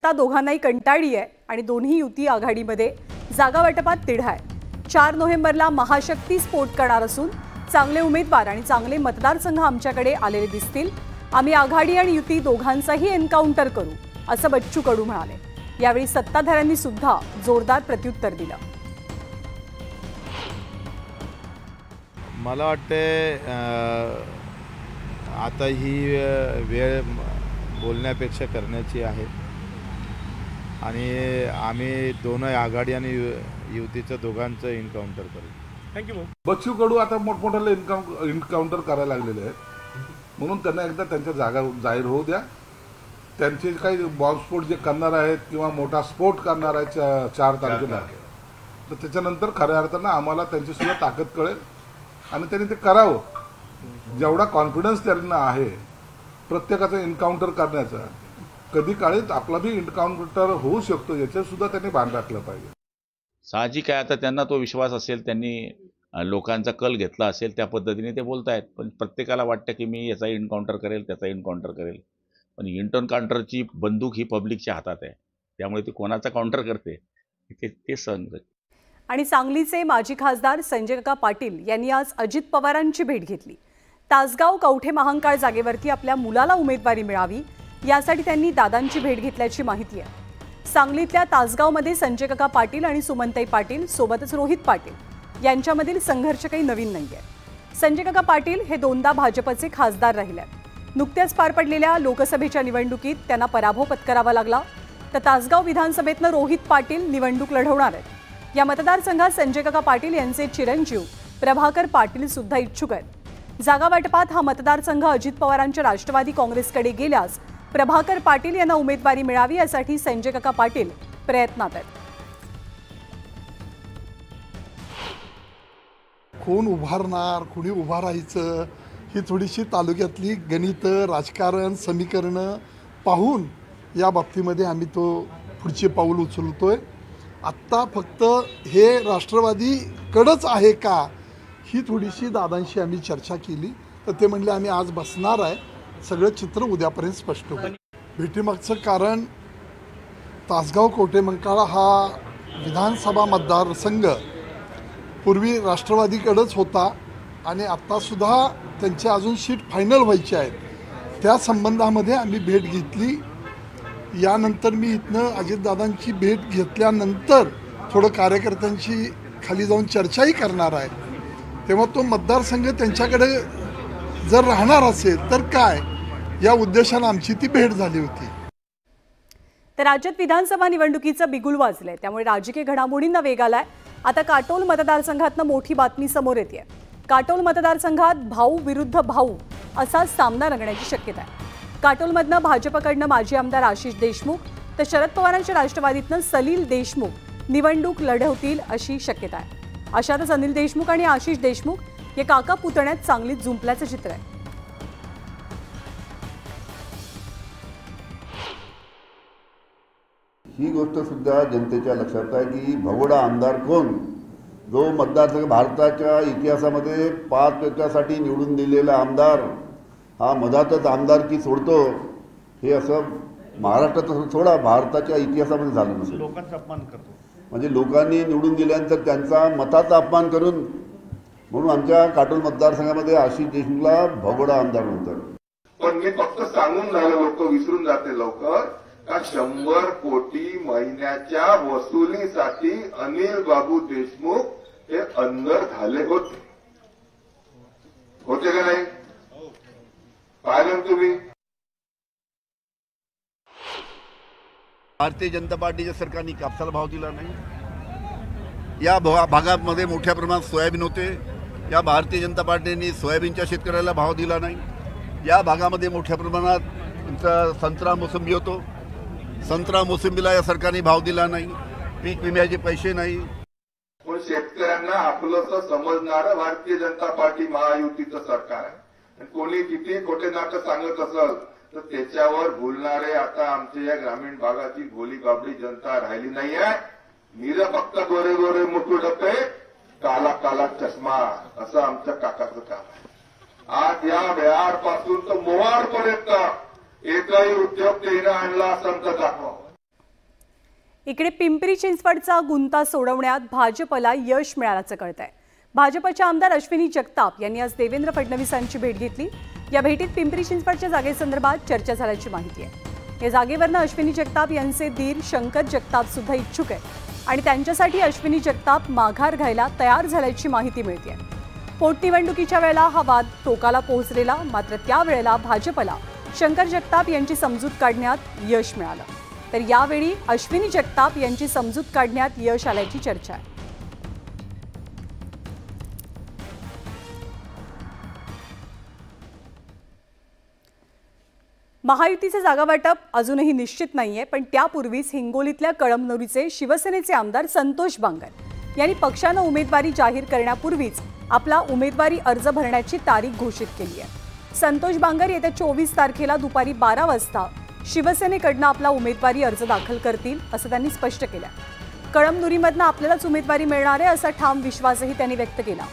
आता दोघांनाही कंटाळी आहे आणि दोन्ही युती आघाडीमध्ये जागा वाटपात तिढा आहे। 4 नोव्हेंबरला महाशक्ती स्फोट करणार असून चांगले उमेदवार आणि चांगले मतदारसंघ आमच्याकडे आलेले दिसतील। आम्ही आघाडी आणि युती दोघांचाही एन्काउंटर करू असं बच्चू कडू म्हणाले। यावेळी सत्ताधाऱ्यांनी सुद्धा जोरदार प्रत्युत्तर दिलं। मला वाटते आता ही वेळ बोलण्यापेक्षा करण्याची आहे आणि आम्ही दोन्ही आघाडी आणि युतीचं दोघांचं एन्काउंटर करू। थँक्यू। बच्चू कडू आता मोठमोठ्याला एन्काउंटर करायला लागलेले आहेत, म्हणून त्यांना एकदा त्यांच्या जागा जाहीर होऊ द्या। त्यांचे काही बॉम्बस्फोट जे करणार आहेत किंवा मोठा स्फोट करणार आहेत 4 तारखेला, तर त्याच्यानंतर खऱ्या अर्थानं आम्हाला त्यांची सुद्धा ताकद कळेल आणि त्यांनी ते करावं। जेवढा कॉन्फिडन्स त्यांना आहे प्रत्येकाचं एन्काउंटर करण्याचा, कधी काळीच आपला भी एन्काउंटर होऊ शकतो याचं सुद्धा त्यांनी भान राखलं पाहिजे। साहजिक आहे, आता त्यांना तो विश्वास असेल, त्यांनी लोकांचा कल घेतला असेल, त्या पद्धतीने ते बोलतायत। पण प्रत्येकाला वाटतं की मी याचा एन्काउंटर करेल, त्याचा एन्काउंटर करेल, पण एन्काउंटरची बंदूक ही पब्लिकच्या हातात आहे, त्यामुळे ती कोणाचा काउंटर करते ते सहन करते। आणि सांगलीचे माजी खासदार संजय काका पाटील यांनी आज अजित पवारांची भेट घेतली। तासगाव कवठे महांकाळ जागेवरती आपल्या मुलाला उमेदवारी मिळावी यासाठी त्यांनी दादांची भेट घेतल्याची माहिती आहे। सांगलीतल्या तासगावमध्ये संजय काका पाटील आणि सुमनताई पाटील सोबतच रोहित पाटील यांच्यामधील संघर्ष काही नवीन नाहीये। संजय काका पाटील हे 2दा भाजपचे खासदार राहिले आहेत। नुकत्याच पार पडलेल्या लोकसभेच्या निवडणुकीत त्यांना पराभव पत्करावा लागला, तर तासगाव विधानसभेतनं रोहित पाटील निवडणूक लढवणार आहेत। या मतदारसंघात संजय काका पाटील यांचे चिरंजीव प्रभाकर पाटील सुद्धा इच्छुक आहेत। जागा वाटपात हा मतदारसंघ अजित पवारांच्या राष्ट्रवादी काँग्रेसकडे गेल्यास प्रभाकर पाटील यांना उमेदवारी मिळावी यासाठी संजय काका पाटील प्रयत्नात आहेत। कोण उभारणार, कोणी उभा राहायचं, ही थोडीशी तालुक्यातली गणित, राजकारण, समीकरणं पाहून या बाबतीमध्ये आम्ही तो पुढचे पाऊल उचलतोय। आत्ता फक्त हे राष्ट्रवादीकडंच आहे का, ही थोडीशी दादांशी आम्ही चर्चा केली, तर ते म्हणले आम्ही आज बसणार आहे, सगळं चित्र उद्यापर्यंत स्पष्ट होईल। भेटीमागचं कारण तासगाव कवठे महांकाळ हा विधानसभा मतदारसंघ पूर्वी राष्ट्रवादीकडेच होता आणि आत्तासुद्धा त्यांच्या अजून सीट फायनल व्हायची आहेत, त्या संबंधामध्ये आम्ही भेट घेतली। यानंतर मी इथनं अजितदादांची भेट घेतल्यानंतर थोडं कार्यकर्त्यांची खाली जाऊन चर्चाही करणार आहे, तेव्हा तो मतदारसंघ त्यांच्याकडे जर राहणार असेल तर काय, या उद्देशाने आमची ती भेट झाली होती। तर राज्यात विधानसभा निवडणुकीचं बिगुल वाजलंय, त्यामुळे राजकीय घडामोडींना वेग आलाय। आता काटोल मतदारसंघातनं मोठी बातमी समोर येते। काटोल मतदारसंघात भाऊ विरुद्ध भाऊ असा सामना रंगण्याची शक्यता आहे। काटोलमधनं भाजपकडनं माजी आमदार आशिष देशमुख तर शरद पवारांच्या राष्ट्रवादीतनं सलील देशमुख निवडणूक लढवतील अशी शक्यता आहे। अशातच अनिल देशमुख आणि आशिष देशमुख हे काका पुतण्यात चांगलीच जुंपल्याचं चित्र आहे। ही गोष्ट सुद्धा जनतेच्या लक्षात आहे की भगोडा आमदार कोण, जो मतदारसंघ भारताच्या इतिहासामध्ये 5 टक्क्यासाठी निवडून दिलेला आमदार हा मधातच आमदारकी सोडतो, हे असं महाराष्ट्रात सोडा भारताच्या इतिहासामध्ये झालं नसेल। लोकांचा अपमान करतो, म्हणजे लोकांनी निवडून दिल्यानंतर त्यांचा मताचा अपमान करून, म्हणून आमच्या काटोल मतदारसंघामध्ये आशिष देशमुखला भगोडा आमदार म्हणतात। पण मी फक्त सांगून झालं, लोक विसरून जाते लवकर का 100 कोटी महिन्याच्या वसुलीसाठी अनिल बाबू देशमुख हे अंदर झाले होते का नाही, पाहिलं तुम्ही? भारतीय जनता पार्टीच्या सरकारने कापसाला भाव दिला नाही। या भागामध्ये मोठ्या प्रमाणात सोयाबीन होते, या भारतीय जनता पार्टीने सोयाबीनच्या शेतकऱ्याला भाव दिला नाही। या भागामध्ये मोठ्या प्रमाणात संत्रा मोसंबी होतो, संत्रा मोसंबीला या सरकारने भाव दिला नाही, पीक विम्याचे पैसे नाही। पण शेतकऱ्यांना आपलंसं समजणारं भारतीय जनता पार्टी महायुतीचं सरकार आहे, कोणी किती खोटे नाटक सांगत असेल तर त्याच्यावर बोलणारे आता आमच्या या ग्रामीण भागाची भोली बाबडी जनता राहिली नाही आहे। नीर फक्त गोरे गोरे मोठू डबे, काला काला चष्मा असं आमच्या काकाचं काम आहे। आज या बिहारपासून तर मोहारपर्यंत एकही उद्योग तिने आणला असं दाखवा। इकडे पिंपरी चिंचवडचा गुंता सोडवण्यात भाजपला यश मिळाल्याचं कळतंय। भाजपच्या आमदार अश्विनी जगताप यांनी आज देवेंद्र फडणवीसांची भेट घेतली। या भेटीत पिंपरी चिंचवडच्या जागेसंदर्भात चर्चा झाल्याची माहिती आहे। या जागेवरनं अश्विनी जगताप यांचे दीर शंकर जगताप सुद्धा इच्छुक आहेत आणि त्यांच्यासाठी अश्विनी जगताप माघार घ्यायला तयार झाल्याची माहिती मिळते। पोटनिवडणुकीच्या वेळेला हा वाद टोकाला पोहोचलेला, मात्र त्यावेळेला भाजपला शंकर जगताप यांची समजूत काढण्यात यश मिळालं, तर यावेळी अश्विनी जगताप यांची समजूत काढण्यात यश आल्याची चर्चा आहे। महायुतीचे जागा वाटप अजूनही निश्चित नाहीये, पण त्यापूर्वीच हिंगोलीतल्या कळमनुरीचे शिवसेनेचे आमदार संतोष बांगर यांनी पक्षानं उमेदवारी जाहीर करण्यापूर्वीच आपला उमेदवारी अर्ज भरण्याची तारीख घोषित केली आहे। संतोष बांगर येत्या 24 तारखेला दुपारी 12 वाजता शिवसेनेकडनं आपला उमेदवारी अर्ज दाखल करतील असं त्यांनी स्पष्ट केलं। कळमनुरीमधनं आपल्यालाच उमेदवारी मिळणार आहे असा ठाम विश्वासही त्यांनी व्यक्त केला।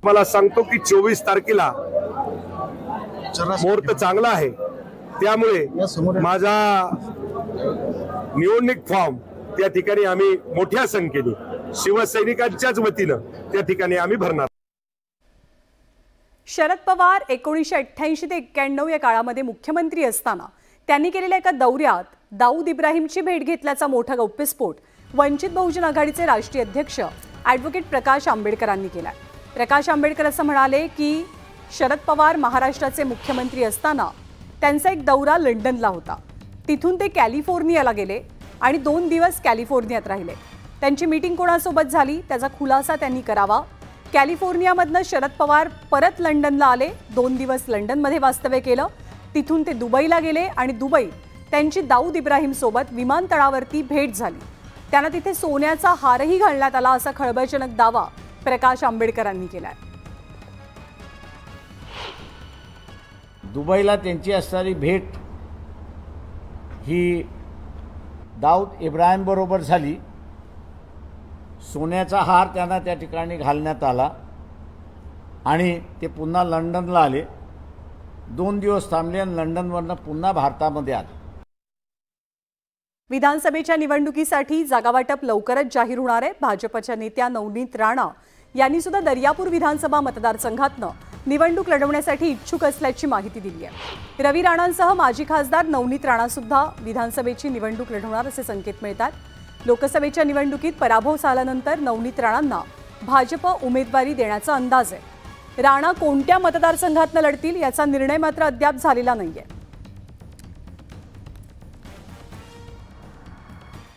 मला सांगतो की 24 तारखेला मुहूर्त चांगला आहे, त्यामुळे माझा निवडणूक फॉर्म त्या ठिकाणी आम्ही मोठ्या संख्येने शिवसैनिकांच्याच वतीनं त्या ठिकाणी आम्ही भरणार। शरद पवार 1988 ते 91 या काळामध्ये मुख्यमंत्री असताना त्यांनी केलेल्या एका दौऱ्यात दाऊद इब्राहिमची भेट घेतल्याचा मोठा गौप्यस्फोट वंचित बहुजन आघाडीचे राष्ट्रीय अध्यक्ष ॲडव्होकेट प्रकाश आंबेडकरांनी केला। प्रकाश आंबेडकर असं म्हणाले की शरद पवार महाराष्ट्राचे मुख्यमंत्री असताना त्यांचा एक दौरा लंडनला होता, तिथून ते कॅलिफोर्नियाला गेले आणि 2 दिवस कॅलिफोर्नियात राहिले। त्यांची मीटिंग कोणासोबत झाली त्याचा खुलासा त्यांनी करावा। कॅलिफोर्नियामधनं शरद पवार परत लंडनला आले, 2 दिवस लंडनमध्ये वास्तव्य केलं, तिथून ते दुबईला गेले आणि दुबईत त्यांची दाऊद इब्राहिम सोबत विमानतळावरती भेट झाली। त्यांना तिथे सोन्याचा हारही घालण्यात आला असा खळबळजनक दावा प्रकाश आंबेडकरांनी केलाय। दुबईला त्यांची असणारी भेट ही दाऊद इब्राहिम बरोबर झाली। सोन्याचा हार त्यांना त्या ठिकाणी घालण्यात आला आणि ते पुन्हा लंडनला आले, 2 दिवस थांबले आणि लंडनवरनं पुन्हा भारतामध्ये आले। विधानसभेच्या निवडणुकीसाठी जागावाटप लवकरच जाहीर होणार आहे। भाजपच्या नेत्या नवनीत राणा यांनी सुद्धा दर्यापूर विधानसभा मतदारसंघातनं निवडणूक लढवण्यासाठी इच्छुक असल्याची माहिती दिली आहे। रवी राणांसह माजी खासदार नवनीत राणा सुद्धा विधानसभेची निवडणूक लढवणार असे संकेत मिळतात। लोकसभेच्या निवडणुकीत पराभव झाल्यानंतर नवनीत राणांना भाजप उमेदवारी देण्याचा अंदाज आहे। राणा कोणत्या मतदारसंघातनं लढतील याचा निर्णय मात्र अद्याप झालेला नाहीये।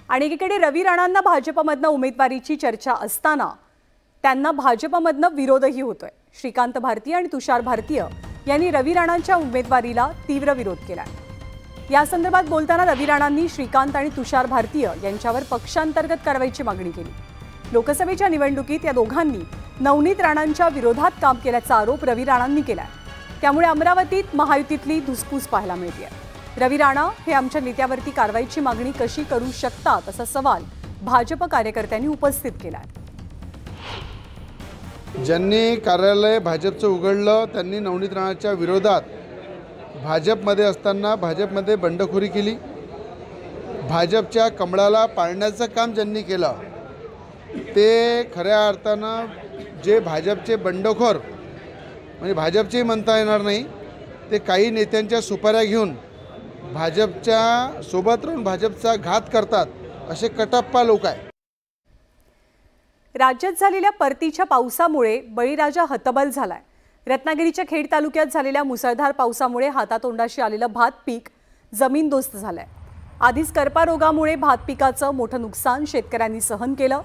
आणि एकीकडे रवी राणांना भाजपमधनं उमेदवारीची चर्चा असताना त्यांना भाजपमधनं विरोधही होतोय। श्रीकांत भारतीय आणि तुषार भारतीय यांनी रवी राणांच्या उमेदवारीला तीव्र विरोध केलाय। या संदर्भात बोलताना रवी राणांनी श्रीकांत आणि तुषार भारतीय यांच्यावर पक्षांतर्गत कारवाईची मागणी केली। लोकसभेच्या निवडणुकीत या दोघांनी नवनीत राणांच्या विरोधात काम केल्याचा आरोप रवी राणांनी केलाय, त्यामुळे अमरावतीत महायुतीतली धुसफूस पाहायला मिळते। रवी राणा हे आमच्या नेत्यावरती कारवाईची मागणी कशी करू शकतात असा सवाल भाजप कार्यकर्त्यांनी उपस्थित केलाय। ज्यांनी कार्यालय भाजपचं उघडलं त्यांनी नवनीत राणाच्या विरोधात भाजपमध्ये असताना भाजपमध्ये बंडखोरी केली, भाजपच्या कमळाला पाळण्याचं काम ज्यांनी केलं ते खऱ्या अर्थानं जे भाजपचे बंडखोर म्हणजे भाजपचेही म्हणता येणार नाही, ते काही नेत्यांच्या सुपाऱ्या घेऊन भाजपच्या सोबत राहून भाजपचा घात करतात असे कटप्पा लोक आहेत। राज्यात झालेल्या परतीच्या पावसामुळे बळीराजा हतबल झालाय। रत्नागिरीच्या खेड तालुक्यात झालेल्या मुसळधार पावसामुळे हातातोंडाशी आलेलं भात पीक जमीनदोस्त झालंय। आधीच करपा रोगामुळे भात पिकाचं मोठं नुकसान शेतकऱ्यांनी सहन केलं,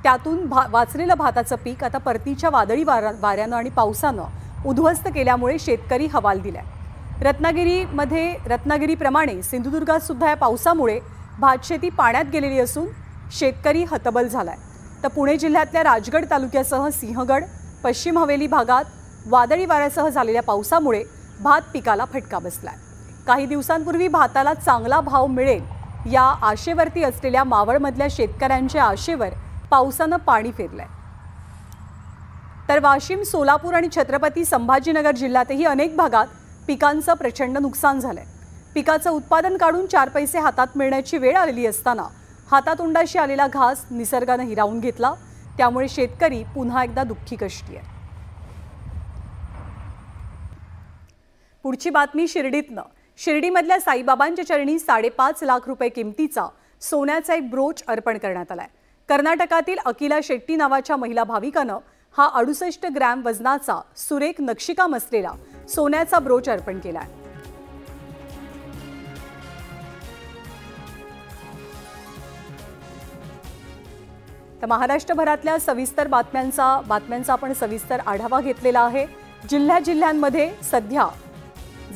त्यातून वाचलेलं भाताचं पीक आता परतीच्या वादळी वाऱ्यानं आणि पावसानं उद्ध्वस्त केल्यामुळे शेतकरी हवाल दिलाय। रत्नागिरीप्रमाणे सिंधुदुर्गात सुद्धा या पावसामुळे भातशेती पाण्यात गेलेली असून शेतकरी हतबल झालाय। तर पुणे जिल्ह्यातल्या राजगड तालुक्यासह सिंहगड, पश्चिम हवेली भागात वादळी वाऱ्यासह झालेल्या पावसामुळे भात पिकाला फटका बसलाय। काही दिवसांपूर्वी भाताला चांगला भाव मिळेल या आशेवरती असलेल्या मावळमधल्या शेतकऱ्यांच्या आशेवर पावसानं पाणी फेरलंय। तर वाशिम, सोलापूर आणि छत्रपती संभाजीनगर जिल्ह्यातही अनेक भागात पिकांचं प्रचंड नुकसान झालंय. पिकाचं उत्पादन काढून 4 पैसे हातात मिळण्याची वेळ आलेली असताना हातातोंडाशी आलेला घास निसर्गानं हिरावून घेतला. त्यामुळे शेतकरी पुन्हा एकदा दुःखी कष्टी आहे. पुढची बातमी शिर्डीतनं. शिर्डीमधल्या साईबाबांच्या चरणी 5.5 लाख रुपये किमतीचा सोन्याचा एक ब्रोच अर्पण करण्यात आलाय. कर्नाटकातील अकिला शेट्टी नावाच्या महिला भाविकानं हा 68 ग्रॅम वजनाचा सुरेख नक्षीकाम असलेला सोन्याचा ब्रोच अर्पण केलाय. तर महाराष्ट्रभरातल्या सविस्तर बातम्यांचा आपण सविस्तर आढावा घेतलेला आहे. जिल्ह्यांमध्ये सध्या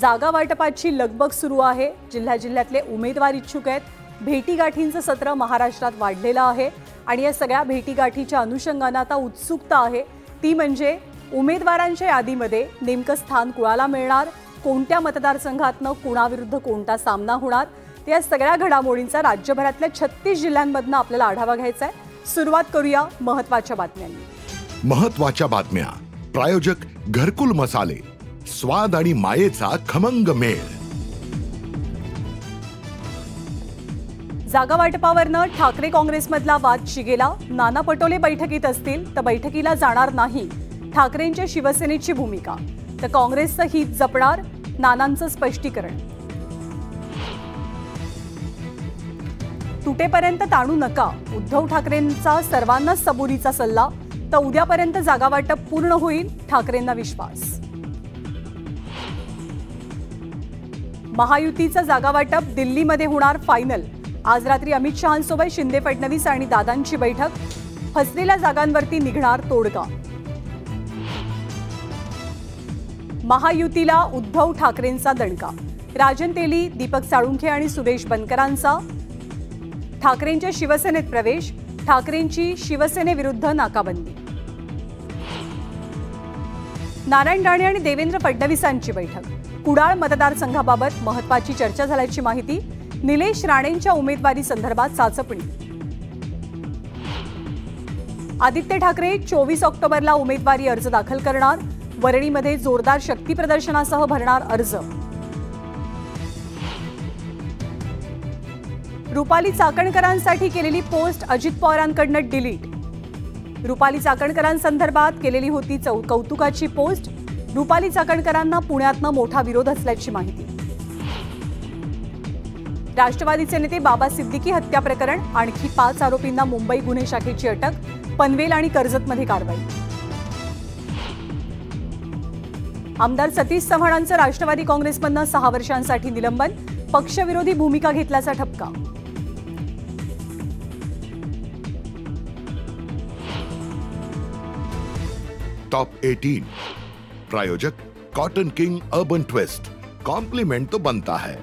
जागा वाटपाची लगबग सुरू आहे. जिल्ह्यातले उमेदवार इच्छुक आहेत. भेटीगाठींचं सत्र महाराष्ट्रात वाढलेलं आहे आणि या सगळ्या भेटीगाठीच्या अनुषंगानं आता उत्सुकता आहे ती म्हणजे उमेदवारांच्या यादीमध्ये नेमकं स्थान कुणाला मिळणार, कोणत्या मतदारसंघातनं कुणाविरुद्ध कोणता सामना होणार. या सगळ्या घडामोडींचा राज्यभरातल्या 36 जिल्ह्यांमधनं आपल्याला आढावा घ्यायचा आहे. सुरुवात करूया महत्त्वाच्या बातम्यांनी. महत्त्वाच्या बातम्या. प्रायोजक घरकुल मसाले, स्वाद आणि मायेचा खमंग मेळ. जागा वाटपावरनं ठाकरे काँग्रेसमधला वाद शिगेला. नाना पटोले बैठकीत असतील तर बैठकीला जाणार नाही, ठाकरेंच्या शिवसेनेची भूमिका. तर काँग्रेसचं हित जपणार, नानांचं स्पष्टीकरण. तुटेपर्यंत ताणू नका, उद्धव ठाकरेंचा सर्वांना सबुरीचा सल्ला. तर उद्यापर्यंत जागा वाटप पूर्ण होईल, ठाकरेंना विश्वास. महायुतीचं जागा वाटप दिल्लीमध्ये होणार फायनल. आज रात्री अमित शहांसोबत शिंदे फडणवीस आणि दादांची बैठक. फसलेल्या जागांवरती निघणार तोडगा. महायुतीला उद्धव ठाकरेंचा दणका. राजन तेली, दीपक साळुंखे आणि सुरेश बनकरांचा ठाकरेंच्या शिवसेनेत प्रवेश. ठाकरेंची शिवसेनेविरुद्ध नाकाबंदी. नारायण राणे आणि देवेंद्र फडणवीसांची बैठक. कुडाळ मतदारसंघाबाबत महत्त्वाची चर्चा झाल्याची माहिती. निलेश राणेंच्या उमेदवारी संदर्भात चाचपणी. आदित्य ठाकरे 24 ऑक्टोबरला उमेदवारी अर्ज दाखल करणार. वरळीमध्ये जोरदार शक्ती प्रदर्शनासह भरणार अर्ज. रुपाली चाकणकरांसाठी केलेली पोस्ट अजित पवारांकडून डिलीट. रुपाली चाकणकरांसंदर्भात केलेली होती कौतुकाची पोस्ट. रुपाली चाकणकरांना पुण्यातनं मोठा विरोध असल्याची माहिती. राष्ट्रवादीचे नेते बाबा सिद्दीकी हत्या प्रकरण. आणखी 5 आरोपींना मुंबई गुन्हे शाखेची अटक. पनवेल आणि कर्जतमध्ये कारवाई. आमदार सतीश चव्हाणांचं राष्ट्रवादी काँग्रेसमधनं 6 वर्षांसाठी निलंबन. पक्षविरोधी भूमिका घेतल्याचा ठपका. टॉप 18 प्रायोजक cotton king urban twist. Compliment तो बनता है.